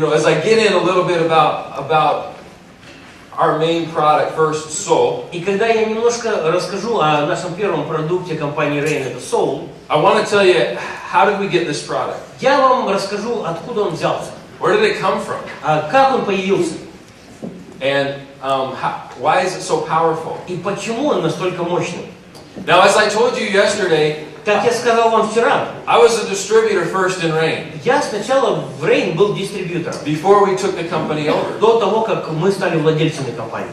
as I get in a little bit about our main product first, soul. И когда я немножко расскажу о нашем первом продукте компании Rain, это soul, I want to tell you, how did we get this product? я вам расскажу, откуда он взялся, Where did it come from? как он появился And why is it so powerful? и почему он настолько мощный. Now, as I told you yesterday, Как я сказал вам вчера, I was a distributor first in Rain, я сначала в Rain был дистрибьютором, before we took the company over. до того, как мы стали владельцами компании.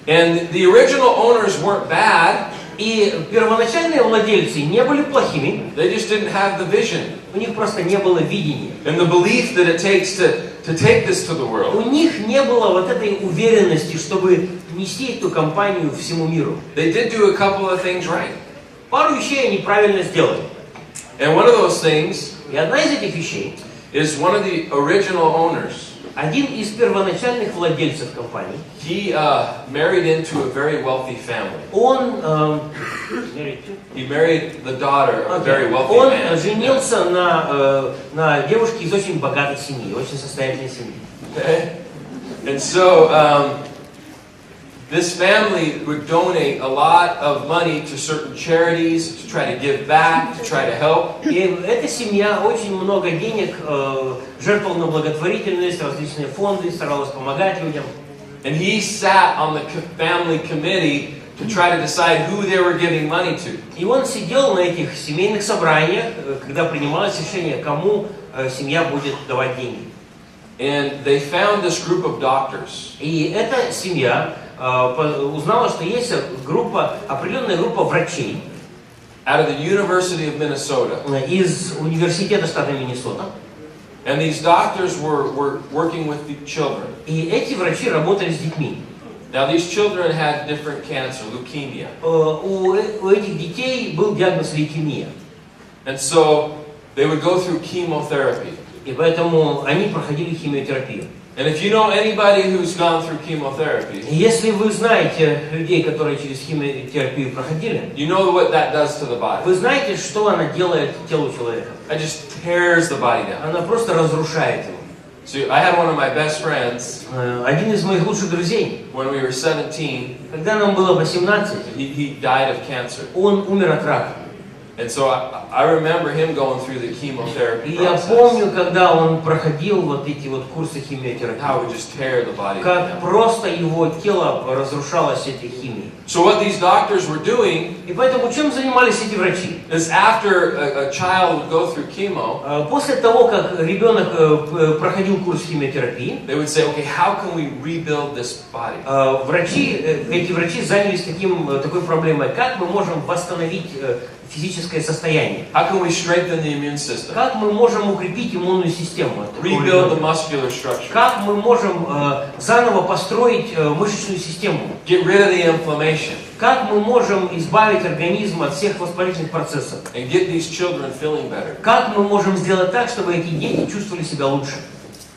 And the original owners weren't bad, И первоначальные владельцы не были плохими, they just didn't have the vision у них просто не было видения. and the belief that it takes to take this to the У world. них не было вот этой уверенности, чтобы нести эту компанию всему миру. They did do a couple of things right. Пару вещей они правильно сделали. And one of those things И одна из этих вещей, is one of the original owners. один из первоначальных владельцев компании, He married into a very wealthy family. он He married the daughter of a very wealthy man. женился на девушке из очень богатой семьи, очень состоятельной семьи. Okay? And so this family would donate a lot of money to certain charities to try to give back, to try to help. И эта семья очень много денег жертвовала на благотворительность, различные фонды, старалась помогать людям. And he sat on the family committee to try to decide who they were giving money to. И он сидел на этих семейных собраниях, когда принималось решение, кому семья будет давать деньги. And they found this group of doctors. И эта семья узнала, что есть определенная группа врачей Out of the University of Minnesota. из университета штата Миннесота. And these doctors were working with the children. И эти врачи работали с детьми. Now these children had different cancer, leukemia. У этих детей был диагноз лейкемия. And so they would go through chemotherapy. И поэтому они проходили химиотерапию. And if you know anybody who's gone through chemotherapy, Если вы знаете людей, которые через химиотерапию проходили, you know what that does to the body. вы знаете, что она делает телу человека. It just tears the body down. Она просто разрушает его. So I had one of my best friends Один из моих лучших друзей, when we were 17. когда нам было 18, He died of cancer. он умер от рака. And so I remember him going through the chemotherapy И я process. помню, когда он проходил вот эти вот курсы химиотерапии, How it would just tear the body как down. просто его тело разрушалось этой химией. So what these doctors were doing И поэтому чем занимались эти врачи? is after a child would go through chemo, После того, как ребенок проходил курс химиотерапии, they would say, okay, how can we rebuild this body? эти врачи занялись такой проблемой, как мы можем восстановить физическое состояние. How can we strengthen the immune system? Как мы можем укрепить иммунную систему? Rebuild the muscular structure. Как мы можем заново построить мышечную систему? Get rid of the inflammation. Как мы можем избавить организм от всех воспалительных процессов? And get these children feeling better. Как мы можем сделать так, чтобы эти дети чувствовали себя лучше?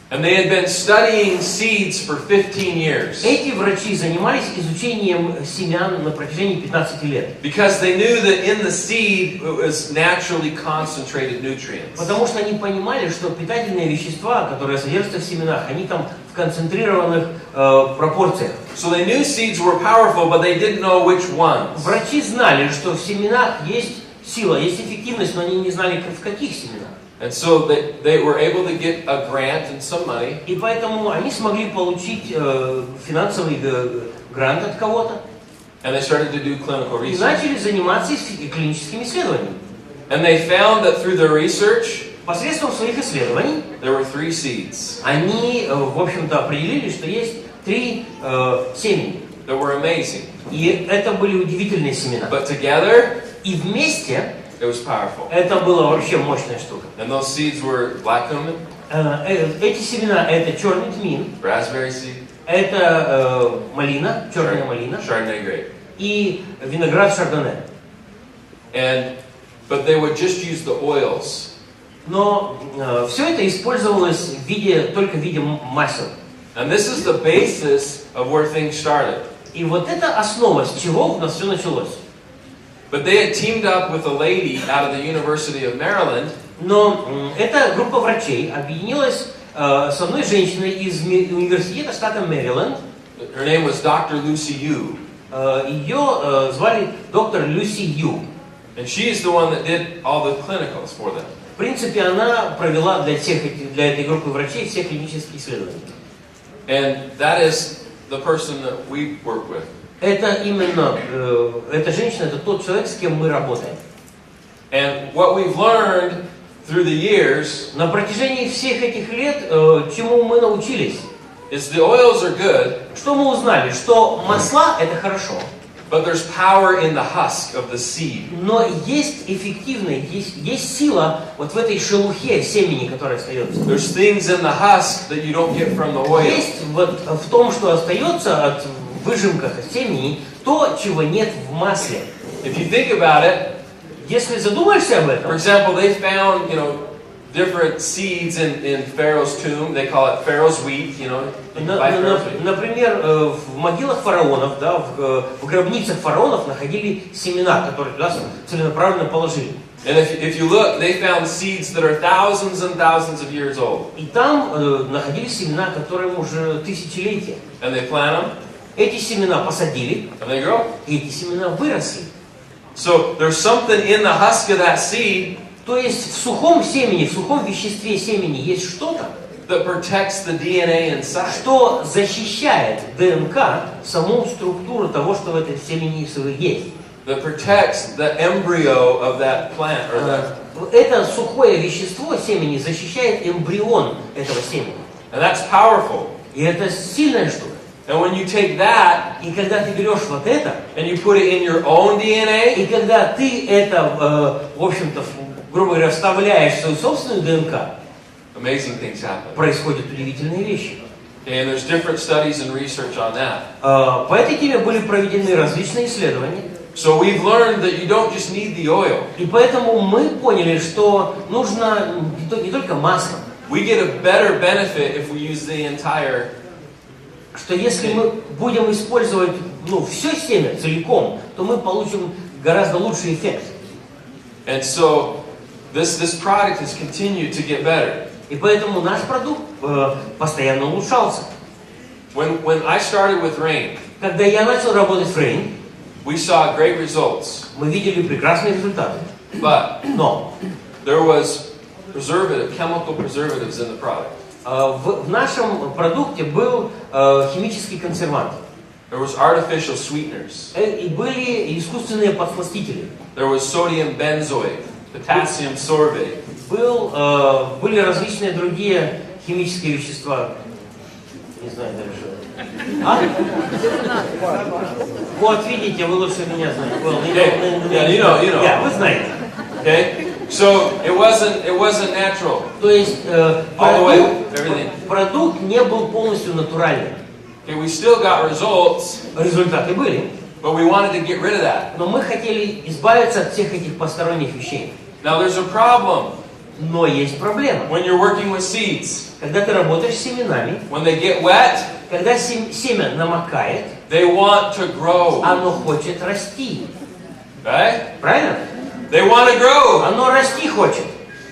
And they had been studying seeds for 15 years. Эти врачи занимались изучением семян на протяжении 15 лет. Because they knew that in the seed was naturally concentrated nutrients. Потому что они понимали, что питательные вещества, которые содержатся в семенах, они там в концентрированных пропорциях. So they knew seeds were powerful, but they didn't know which ones. Врачи знали, что в семенах есть сила, есть эффективность, но они не знали, в каких семенах. And so they were able to get a grant and some money. И поэтому они смогли получить финансовый грант от кого-то. And they started to do clinical И research. начали заниматься клиническими исследованиями. And they found that through their research, Посредством своих исследований there were 3 seeds они, в общем-то, определили, что есть 3 семени. that were amazing. И это были удивительные семена. But together, И вместе it was powerful. это была вообще мощная штука. And those seeds were black cumin, Эти семена — это черный тмин, raspberry seed, это малина, черная малина Chardonnay grape. и виноград шардоне. But they would just use the oils. Но все это использовалось только в виде масел. And this is the basis of where things started. И вот это основа, с чего у нас все началось. But they had teamed up with a lady out of the University of Maryland. Но эта группа врачей объединилась с одной женщиной из университета штата Мэриленд. Her name was Dr. Lucy Yu. Ее звали доктор Люси Ю. And she is the one that did all the clinicals for them. В принципе, она провела для этой группы врачей все клинические исследования. And that is the person that we work with. Это именно, эта женщина, это тот человек, с кем мы работаем. And what we've learned through the years, на протяжении всех этих лет, чему мы научились, is the oils are good, что мы узнали, что масла это хорошо, but there's power in the husk of the seed. но есть эффективность, есть сила вот в этой шелухе семени, которая остается. There's things in the husk that you don't get from the oil. Есть вот в том, что остается от выжимках от семени, то, чего нет в масле. If you think about it, если задумаешься об этом, for example, they found, different seeds in Pharaoh's tomb. They call it Pharaoh's wheat, например, в могилах фараонов, да, в гробницах фараонов находили семена, которые туда целенаправленно положили. And if you look, they found seeds that are thousands and thousands of years old. И там находили семена, которым уже тысячелетия. And they plant them. Эти семена посадили, and they grow. И эти семена выросли. So there's something in the husk of that seed. То есть в сухом семени, в сухом веществе семени есть что-то, that protects the DNA inside. Что защищает ДНК, саму структуру того, что в этой семени есть. That protects the embryo of that plant or that. Это сухое вещество семени защищает эмбрион этого семени. And that's powerful. И это сильная штука. And when you take that, и когда ты берешь вот это, and you put it in your own DNA, и когда ты это, в общем-то, грубо говоря, вставляешь в свою собственную ДНК, amazing things happen. Происходят удивительные вещи. And there's different studies and research on that. По этой теме были проведены различные исследования. So we've learned that you don't just need the oil. И поэтому мы поняли, что нужно не только масло. We get a better benefit if we use the entire. Что если мы будем использовать, все семя целиком, то мы получим гораздо лучший эффект. And so this product has continued to get better. И поэтому наш продукт постоянно улучшался. When I started with Rain, когда я начал работать с Rain, we saw great results. Мы видели прекрасные результаты. Но there was chemical preservatives in the product. В нашем продукте был химический консервант. There was artificial sweeteners. И были искусственные подсластители. There was sodium benzoate, potassium sorbate. Были различные другие химические вещества. Не знаю даже. Вот видите, вы лучше меня знаете. Yeah, вы знаете. Okay? So it wasn't natural. То есть продукт не был полностью натуральным. Okay, we still got results. Результаты были. But we wanted to get rid of that. Но мы хотели избавиться от всех этих посторонних вещей. Now there's a problem. Но есть проблема. When you're working with seeds. Когда ты работаешь с семенами. When they get wet. Когда семя намокает. They want to grow. Оно хочет расти. Right? Правильно? They want to grow. Оно расти хочет.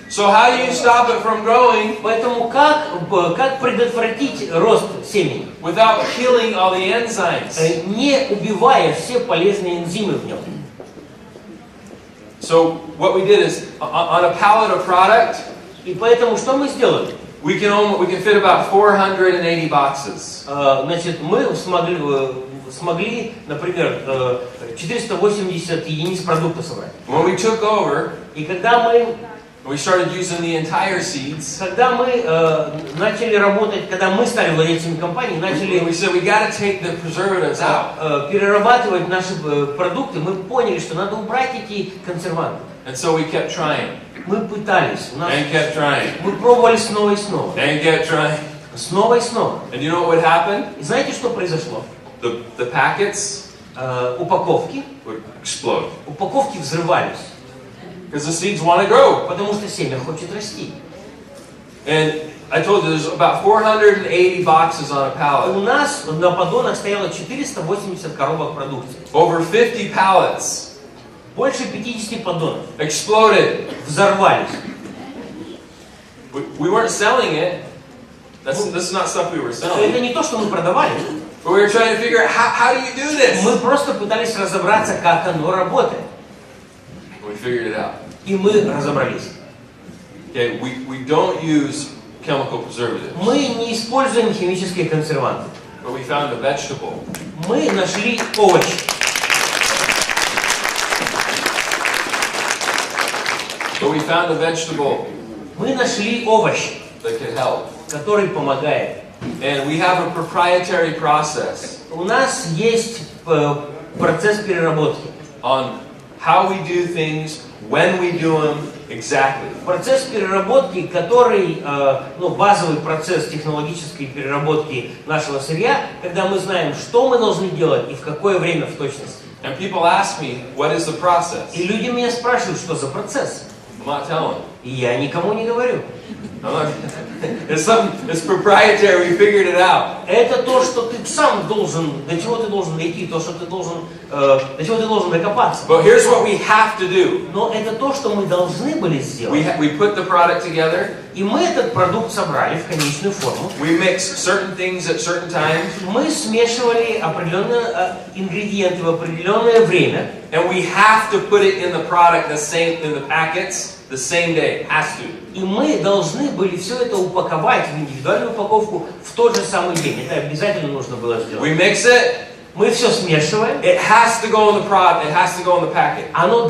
So how do you stop it from growing? Поэтому как предотвратить рост семени? Without killing all the enzymes. Не убивая все полезные энзимы в нем. So what we did is on a pallet of product. И поэтому что мы сделали? We can fit about 480 boxes. Значит, мы смогли, например, 480 единиц продукта собрать. When we took over, и когда we started using the entire seeds. Когда мы начали работать, когда мы стали владельцами компании, начали we said we got to take the preservatives out. Перерабатывать наши продукты, мы поняли, что надо убрать эти консерванты. And so we kept trying. Мы пытались, and kept trying. Мы пробовали снова и снова. And kept trying. Снова и снова. And you know what would happen? И знаете, что произошло? The packets упаковки would explode. Упаковки взрывались. Because the seeds want to grow. Потому что семя хочет расти. And I told you there's about 480 boxes on a pallet. У нас на поддонах стояло 480 коробок продукции. Over 50 pallets. Больше 50 поддонов. Exploded. Взорвались. We weren't selling it. This is not stuff we were Это selling. не то, что мы продавали. But we were trying to figure out how do you do this? Мы просто пытались разобраться, как оно работает. We figured it out. И мы разобрались. Okay, we don't use chemical preservatives, Мы не используем химические консерванты. but we found a vegetable Мы нашли овощи. Мы нашли овощ, that could help. который помогает. And we have a proprietary process У нас есть процесс переработки. on how we do things, when we do them, exactly. Процесс переработки, который, базовый процесс технологической переработки нашего сырья, когда мы знаем, что мы должны делать и в какое время в точности. And people ask me, what is the process? И люди меня спрашивают, что за процесс. I'm not telling. И я никому не говорю. It's proprietary, we figured it out. Это то, что ты сам должен, до чего ты должен дойти, то, что ты должен, до чего ты должен докопаться. But here's what we have to do. Но это то, что мы должны были сделать. We put the product together. И мы этот продукт собрали в конечную форму. We mix certain things at certain times. Мы смешивали определенные ингредиенты в определенное время. And we have to put it in the product in the packets the same day. Has to. И мы должны были все это упаковать в индивидуальную упаковку в тот же самый день. Это обязательно нужно было сделать. We mix it. Мы все смешиваем. It has to go in the product. It has to go in the packet. Оно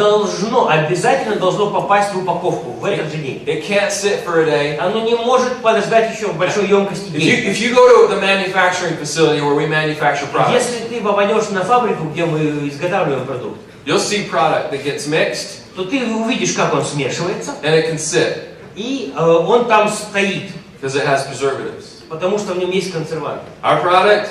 обязательно должно попасть в упаковку в этот же день. It can't sit for a day. Оно не может подождать еще в большой емкости дней. If you go to the manufacturing facility where we manufacture products, Если ты попадешь на фабрику, где мы изготавливаем продукт, you'll see product that gets mixed, то ты увидишь, как он смешивается, and it can sit и он там стоит, because it has preservatives. потому что в нем есть консерванты. Our product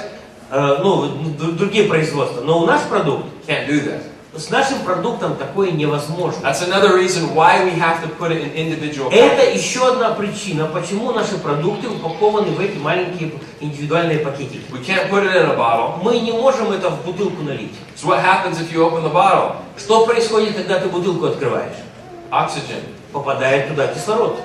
Другие производства. Но наш продукт, can't do that. с нашим продуктом такое невозможно. That's another reason why we have to put it in individual Это packets. еще одна причина, почему наши продукты упакованы в эти маленькие индивидуальные пакетики. We can't put it in a bottle. Мы не можем это в бутылку налить. So what happens if you open the bottle? Что происходит, когда ты бутылку открываешь? Oxygen. Попадает туда кислород.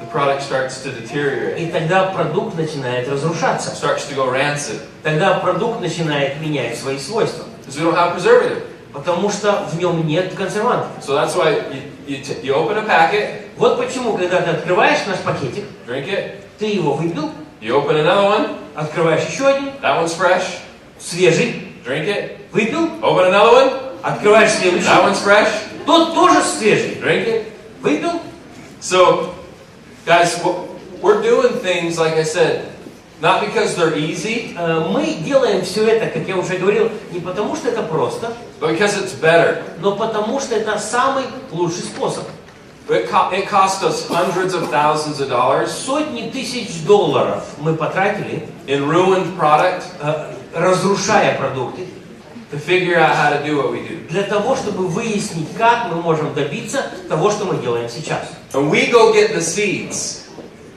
The product starts to deteriorate. И тогда продукт начинает разрушаться. Starts to go rancid. Тогда продукт начинает менять свои свойства. Because we don't have preservative. Потому что в нем нет консервантов. So that's why you open a packet, Вот почему, когда ты открываешь наш пакетик, drink it. ты его выпил, You open another one. открываешь еще один, That one's fresh. свежий, Drink it. выпил, Open another one. открываешь следующий, That one's fresh. тот тоже свежий, Drink it. выпил. So, guys, we're doing things, like I said, not because they're easy, Мы делаем все это, как я уже говорил, не потому что это просто, but because it's better. но потому что это самый лучший способ. It cost us hundreds of thousands of dollars Сотни тысяч долларов мы потратили, in ruined product разрушая продукты, to figure out how to do what we do. для того, чтобы выяснить, как мы можем добиться того, что мы делаем сейчас. And we go get the seeds.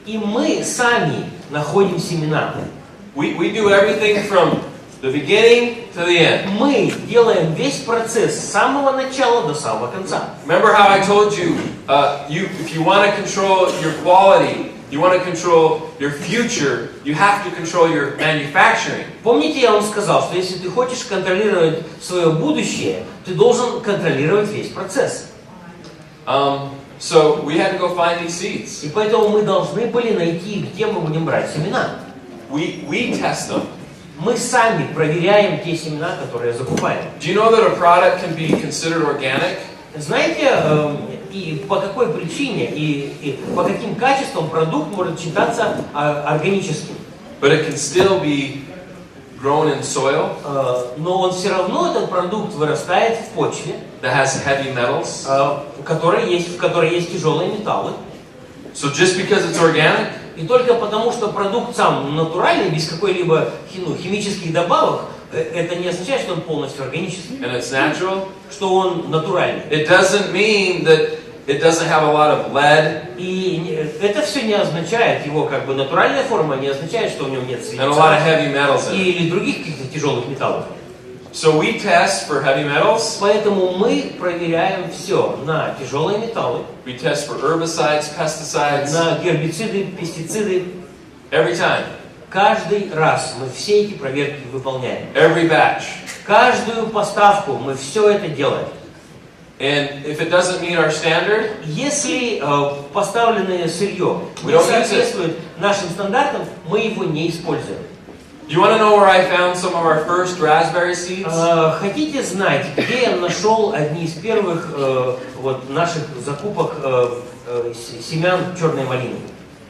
И мы сами находим семена. We do everything from the beginning to the end. Мы делаем весь процесс с самого начала до самого конца. Remember how I told you, if you want to control your quality, you want to control your future, you have to control your manufacturing. Помните, я вам сказал, что если ты хочешь контролировать свое будущее, ты должен контролировать весь процесс. So we had to go find these seeds. И поэтому мы должны были найти, где мы будем брать семена. We test them. Мы сами проверяем те семена, которые закупаем. Do you know that a product can be considered organic? Знаете, и по какой причине, и по каким качествам продукт может считаться органическим? But it can still be grown in soil Но он все равно, этот продукт, вырастает в почве, that has heavy metals. в которой есть тяжелые металлы. So just because it's organic, И только потому, что продукт сам натуральный, без какой-либо химических добавок, это не означает, что он полностью органический, and it's natural, что он натуральный. it doesn't mean that it doesn't have a lot of lead И это все не означает, его как бы натуральная форма не означает, что в нем нет and a lot of свинца heavy metals in it. или других каких-то тяжелых металлов. So we test for heavy metals, Поэтому мы проверяем все на тяжелые металлы, we test for herbicides, pesticides, на гербициды, пестициды, Every time. Каждый раз мы все эти проверки выполняем. Every batch. Каждую поставку мы все это делаем. And if it doesn't meet our standard, Если поставленное сырье We не don't use it. соответствует нашим стандартам, мы его не используем. do you want to know where I found some of our first raspberry seeds? Хотите знать, где я нашел одни из первых вот, наших закупок семян черной малины?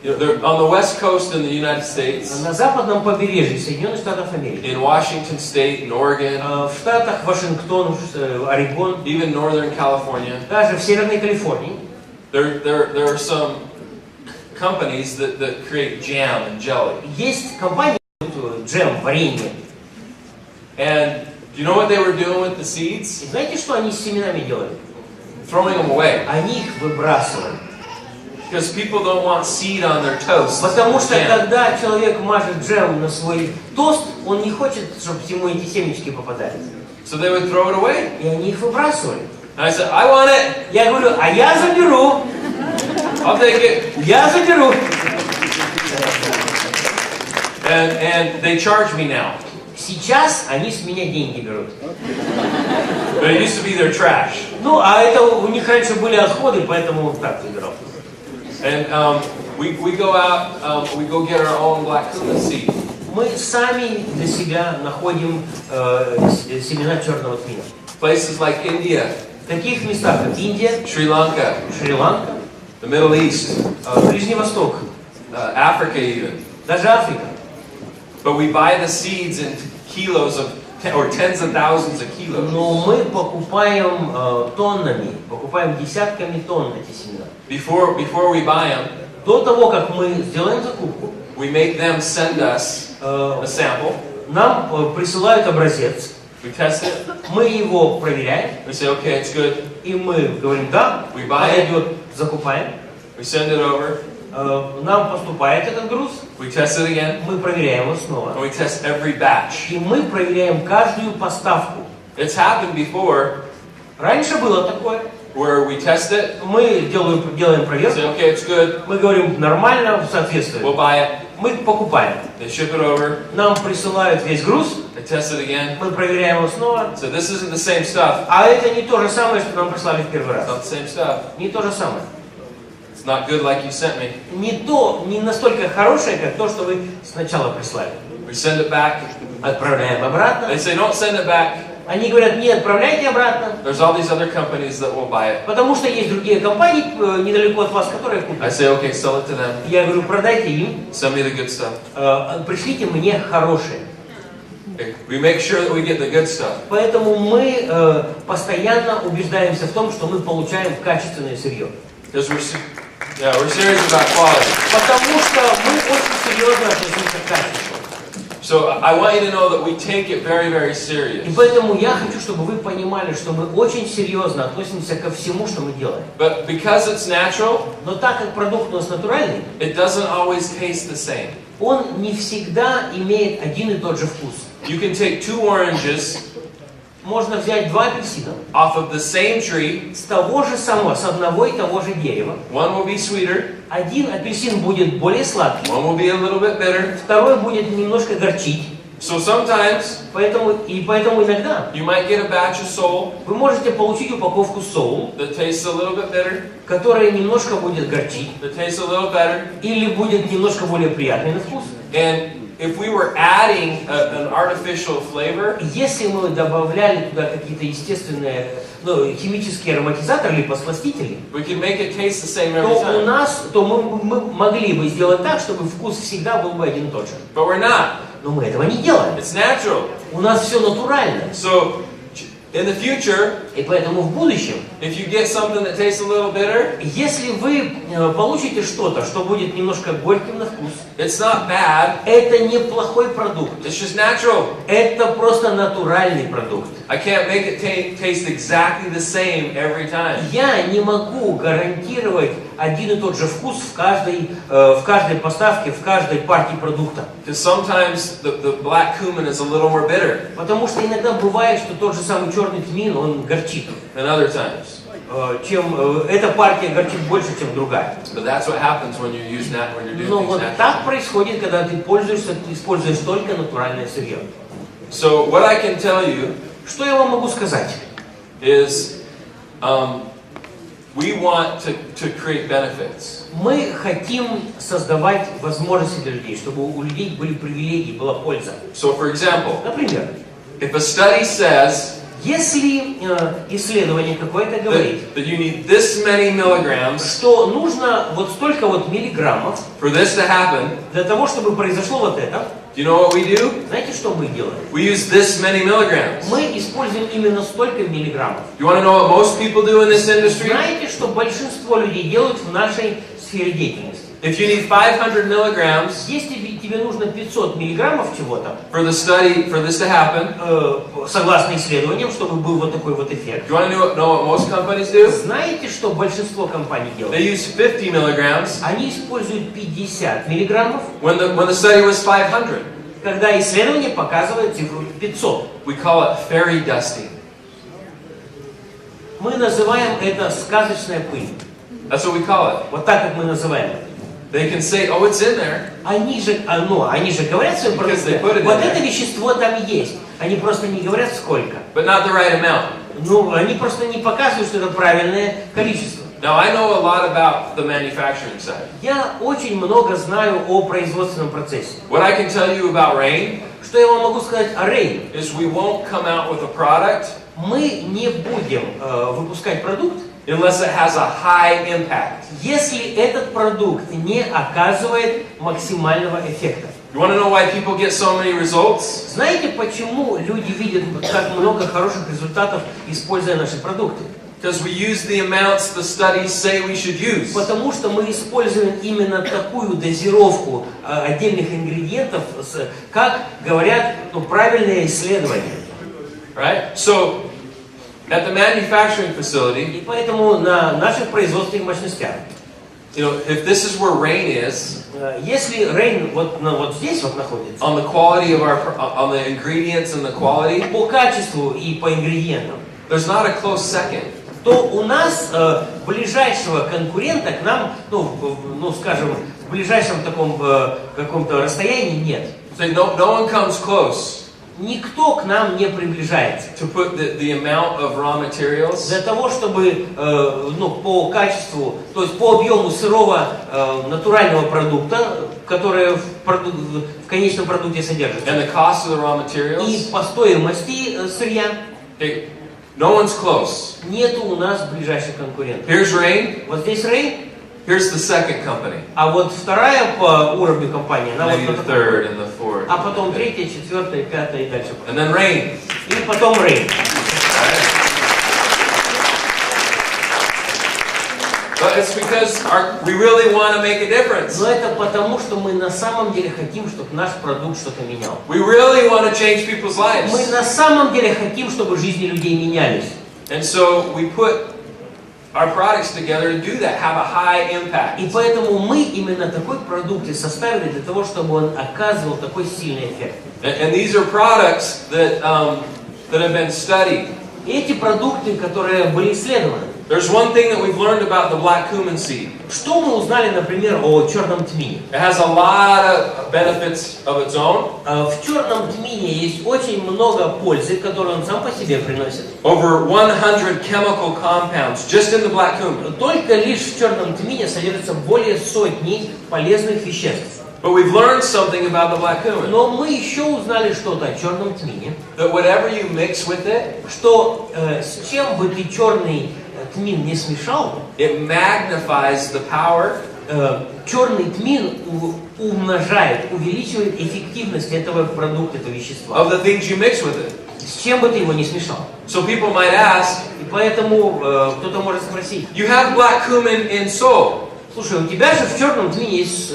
You know, they're on the west coast in the United States, На западном побережье Соединенных Штатов Америки, in Washington State, in Oregon, в штатах Вашингтон, Орегон, even Northern California. даже в Северной Калифорнии. There are some companies that create jam and jelly. Есть компании, джем, варенье. And do you know what they were doing with the seeds? И знаете, что они с семенами делали? Throwing them away. Они их выбрасывали. Because people don't want seed on their toast. Потому что Jam. когда человек мажет джем на свой тост, он не хочет, чтобы ему эти семечки попадали. So they would throw it away. И они их выбрасывали. And I said, I want it. Я говорю, а я заберу. I'll take it. Я заберу. And they charge me now. Сейчас они с меня деньги берут. But it used to be their trash. Ну, а это у них раньше были отходы, поэтому он так забирал. And we go out, we go get our own black cumin seed. Мы сами для себя находим семена черного тмина. Places like India, В таких местах, как Индия, Sri Lanka, Шри-Ланка, the Middle East, Ближний Восток, Africa even. даже Африка. But we buy the seeds in kilos of, or tens of thousands of kilos. Но мы покупаем тоннами, покупаем десятками тонн эти семена. Before we buy them, До того, как мы сделаем закупку, we make them send us a sample. нам присылают образец, We test it. мы его проверяем, We say, okay, it's good. и мы говорим, да, We buy it. подойдет, закупаем. We send it over. Нам поступает этот груз, We test it again. мы проверяем его снова. And we test every batch. И мы проверяем каждую поставку. It's happened before Раньше было такое. where we test it. Мы делаем We проверку, say, okay, it's good. мы говорим, нормально, соответствует. We'll buy it. Мы покупаем. They ship it over. Нам присылают весь груз, They test it again. мы проверяем его снова. So this isn't the same stuff. А это не то же самое, что нам прислали в первый It's раз. not the same stuff. Не то же самое. It's not good like you sent me. Не настолько хорошее, как то, что вы сначала прислали. We send it back. Отправляем обратно. They say, don't send it back. Они говорят, не отправляйте обратно, There's all these other companies that will buy it. потому что есть другие компании недалеко от вас, которые I купят. say, okay, sell it to them. Я говорю, продайте им, Send me the good stuff. пришлите мне хорошее. Okay. We make sure that we get the good stuff. Поэтому мы постоянно убеждаемся в том, что мы получаем качественное сырье. Because we're serious about quality. Потому что мы очень серьезно относимся к качеству. So I want you to know that we take it very, very serious. И поэтому я хочу, чтобы вы понимали, что мы очень серьезно относимся ко всему, что мы делаем. But because it's natural, Но так как продукт у нас натуральный, it doesn't always taste the same. он не всегда имеет один и тот же вкус. You can take 2 oranges Можно взять 2 апельсина off of the same tree. с того же самого, с одного и того же дерева. One will be sweeter, Один апельсин будет более сладкий, one will be a little bit bitter. второй будет немножко горчить. So sometimes Поэтому иногда you might get a batch of sole вы можете получить упаковку соул, that tastes a little bit bitter, которая немножко будет горчить, that tastes a little better. или будет немножко более приятный на вкус. And if we were adding an artificial flavor, Если мы добавляли туда какие-то естественные, химические ароматизаторы или посластители, we can make it taste the same every time. то мы могли бы сделать так, чтобы вкус всегда был бы один и тот же. But we're not. Но мы этого не делаем. It's natural. У нас все натурально. So in the future, И поэтому в будущем, if you get something that tastes a little bitter, если вы получите что-то, что будет немножко горьким на вкус, it's not bad. это не плохой продукт. It's just natural. Это просто натуральный продукт. I can't make it taste exactly the same every time. Я не могу гарантировать один и тот же вкус в каждой поставке, в каждой партии продукта. Because sometimes the black cumin is a little more bitter Потому что иногда бывает, что тот же самый черный тмин, он горчит. than other times. эта партия горчит больше, чем другая. But that's what happens when you use when you're doing Но things вот naturally. так происходит, когда ты используешь только натуральное сырье. So what I can tell you Что я вам могу сказать? is we want to create benefits. Мы хотим создавать возможности для людей, чтобы у людей были привилегии, была польза. So for example, Например, if a study says если исследование какое-то говорит, that you need this many milligrams что нужно вот столько вот миллиграммов for this to happen, для того, чтобы произошло вот это, do you know what we do? знаете, что мы делаем? We use this many milligrams. Мы используем именно столько миллиграммов. You want to know what most people do in this industry? Знаете, что большинство людей делают в нашей сфере деятельности? If you need 500 milligrams Если тебе нужно 500 миллиграммов чего-то, for the study, for this to happen, согласно исследованиям, чтобы был вот такой вот эффект, you want to know what most companies do? знаете, что большинство компаний They делают? use 50 milligrams Они используют 50 миллиграммов, when the study was 500. когда исследование показывает цифру 500. We call it fairy dusting. Мы называем это сказочная пыль. That's what we call it. Вот так, как мы называем это. They can say, oh, it's in there. Они же говорят в своем Because they продукте, put it in вот there. это вещество там есть. Они просто не говорят сколько. But not the right amount. Ну, они просто не показывают, что это правильное количество. Now, I know a lot about the manufacturing side. Я очень много знаю о производственном процессе. What I can tell you about Rain Что я вам могу сказать о Rain? is we won't come out with a product Мы не будем выпускать продукт, unless it has a high impact. если этот продукт не оказывает максимального эффекта. You want to know why people get so many results? Знаете, почему люди видят так много хороших результатов, используя наши продукты? Because we use the amounts the studies say we should use. Потому что мы используем именно такую дозировку отдельных ингредиентов, как говорят правильные исследования. Right? So, at the manufacturing facility, И поэтому на наших производственных мощностях, you know, if this is where Rain is, если Rain вот здесь вот находится, on the quality of on the ingredients and the quality, по качеству и по ингредиентам, there's not a close second. то у нас ближайшего конкурента к нам, скажем, в ближайшем таком каком-то расстоянии нет. So no one comes close Никто к нам не приближается. to put the amount of raw materials Для того, чтобы по качеству, то есть по объему сырого натурального продукта, который в конечном продукте содержится, and the cost of the raw и materials, по стоимости сырья, no one's close. нету у нас ближайших конкурентов. Here's Rain, Вот здесь Rain, here's the second company, а вот вторая по уровню компания, она maybe вот the на таком. third and the fourth, А потом третья, четвертая, пятая и дальше. and then Rain. И потом Rain. But it's because we really want to make a difference. Но это потому, что мы на самом деле хотим, чтобы наш продукт что-то менял. We really want to change people's lives. Мы на самом деле хотим, чтобы жизни людей менялись. And so we put our products together to do that, have a high impact. И поэтому мы именно такой продукт и составили для того, чтобы он оказывал такой сильный эффект. And these are products that have been studied. И эти продукты, которые были исследованы. There's one thing that we've learned about the black cumin seed. Что мы узнали, например, о черном тмине? It has a lot of benefits of its own. В черном тмине есть очень много пользы, которую он сам по себе приносит. Over 100 chemical compounds just in the black cumin. Только лишь в черном тмине содержится более сотни полезных веществ. But we've learned something about the black cumin. Но мы еще узнали что-то о черном тмине, That whatever you mix with it, что с чем бы ты черный тмин не смешал, it magnifies the power черный тмин умножает, увеличивает эффективность этого продукта, этого вещества. of the things you mix with it. С чем бы ты его не смешал. So people might ask, И поэтому кто-то может спросить: you have black cumin in sole. слушай, у тебя же в черном тмине есть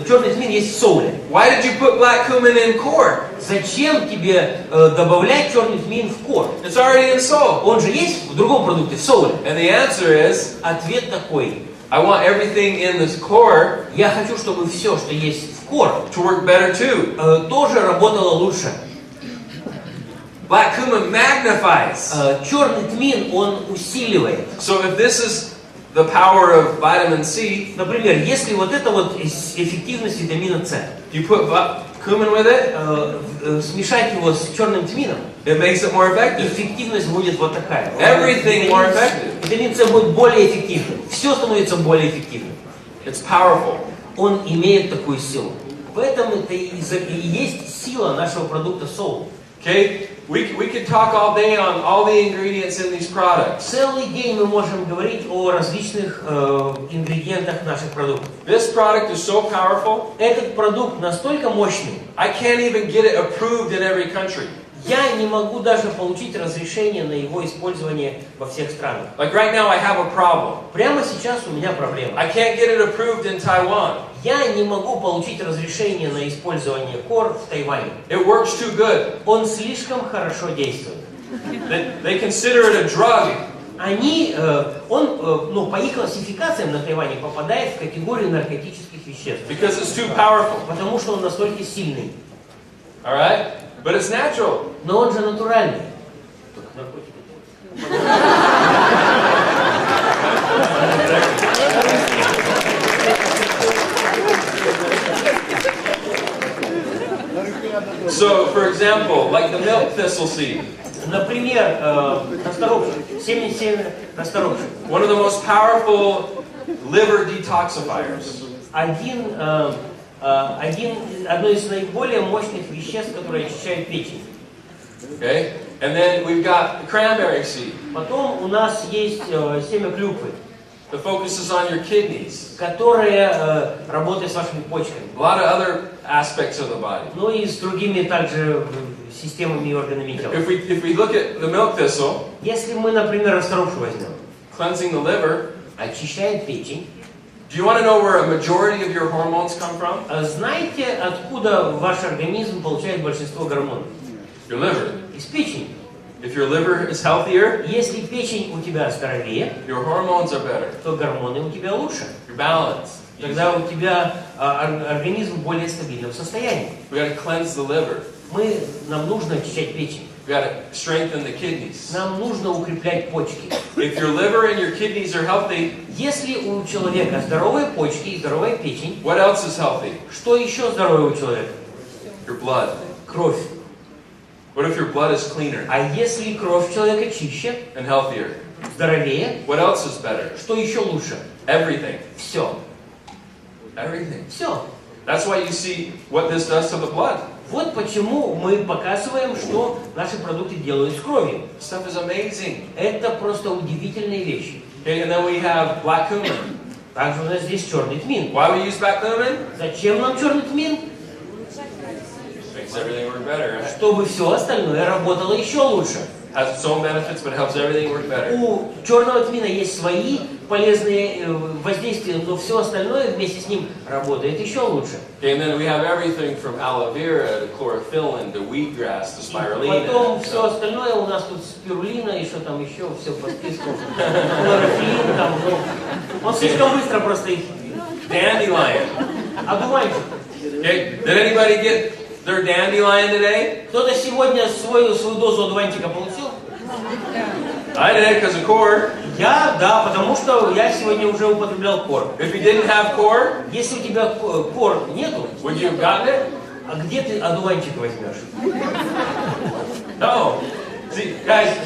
черный тмин есть в соуле. Why did you put black cumin in core? Зачем тебе добавлять черный тмин в кор? It's already in sole. Он же есть в другом продукте, в соуле. And the answer is, Ответ такой: I want everything in this core я хочу, чтобы все, что есть в кор, to work better too. тоже работало лучше. black cumin magnifies. Черный тмин, он усиливает. So if this is the power of vitamin C, Например, если вот это вот эффективность витамина С, you put cumin with it, смешать его с черным тмином, it makes it more effective. эффективность будет вот такая. Everything more effective. Витамин С будет более эффективным. Все становится более эффективным. It's powerful. Он имеет такую силу. В этом это и есть сила нашего продукта Soul. Okay, we could talk all day on all the ingredients in these products. Целый день мы можем говорить о различных ингредиентах наших продуктов. This product is so powerful. Этот продукт настолько мощный. I can't even get it approved in every country. Я не могу даже получить разрешение на его использование во всех странах. Like right now, I have a problem. Прямо сейчас у меня проблема. I can't get it approved in Taiwan. Я не могу получить разрешение на использование кор в Тайване. It works too good. Он слишком хорошо действует. They consider it a drug. Он по их классификациям на Тайване попадает в категорию наркотических веществ. Because it's too powerful. Потому что он настолько сильный. All right? But it's natural. Но он же натуральный. Только наркотики. So, for example, like the milk thistle seed. Например, расторопшик, семя расторопшик. One of the most powerful liver detoxifiers. Одно из наиболее мощных веществ, которые очищают печень. Okay? And then we've got the cranberry seed. Потом у нас есть семя клюквы, that focuses on your kidneys. которое работает с вашими почками. A lot of other aspects of the body. Ну и с другими также системами и органами тела. If we look at the milk thistle, Если мы, например, расторопшу возьмем, cleansing the liver, очищает печень. do you want to know where a majority of your hormones come from? Знаете, откуда ваш организм получает большинство гормонов? Your liver. Из печени. If your liver is healthier, Если печень у тебя здоровее, your hormones are better. то гормоны у тебя лучше. You're balanced. Тогда у тебя организм в более стабильном состоянии. We got to cleanse the liver. Нам нужно очищать печень. We got to strengthen the kidneys. Нам нужно укреплять почки. If your liver and your kidneys are healthy, Если у человека здоровые почки и здоровая печень, what else is healthy? что еще здоровое у человека? Your blood. Кровь. What if your blood is cleaner А если кровь человека чище, and healthier? здоровее, What else is better? что еще лучше? Everything. Все. Everything. Все. That's why you see what this does to the blood. Вот почему мы показываем, что наши продукты делают с кровью. Stuff is amazing. Это просто удивительные вещи. Okay, and then we have black cumin. Также у нас здесь черный тмин. Why we use black cumin? Зачем нам черный тмин? Makes everything work better. Right? Чтобы все остальное работало еще лучше. Has its own benefits, but helps everything work better. У черного тмина есть свои полезные воздействия, но все остальное вместе с ним работает еще лучше. Okay, and then we have everything from aloe vera to chlorophyllin to wheatgrass to spirulina. Потом все остальное у нас тут спирулина и что там еще, все по списку. Хлорофилин там, он слишком быстро просто их. Dandelion. Одуванчик. Okay, did anybody get their dandelion today? Кто-то сегодня свою дозу одуванчика получил? I did because of core. Да, потому что я сегодня уже употреблял кор. If you didn't have core, Если у тебя кор нету, would you have gotten it? а где ты одуванчик возьмешь? No. See, guys,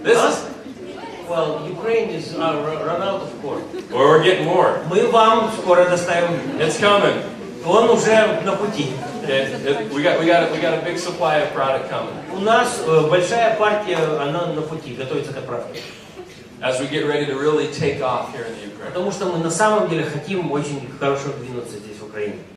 this is, Well, Ukraine is run out of corn. or we're getting more. Мы вам скоро доставим. It's coming. Он уже на пути. Okay, we got a big supply of product coming. У нас большая партия, она на пути, готовится к отправке. As we get ready to really take off here in the Ukraine. Потому что мы на самом деле хотим очень хорошо двинуться здесь, в Украине.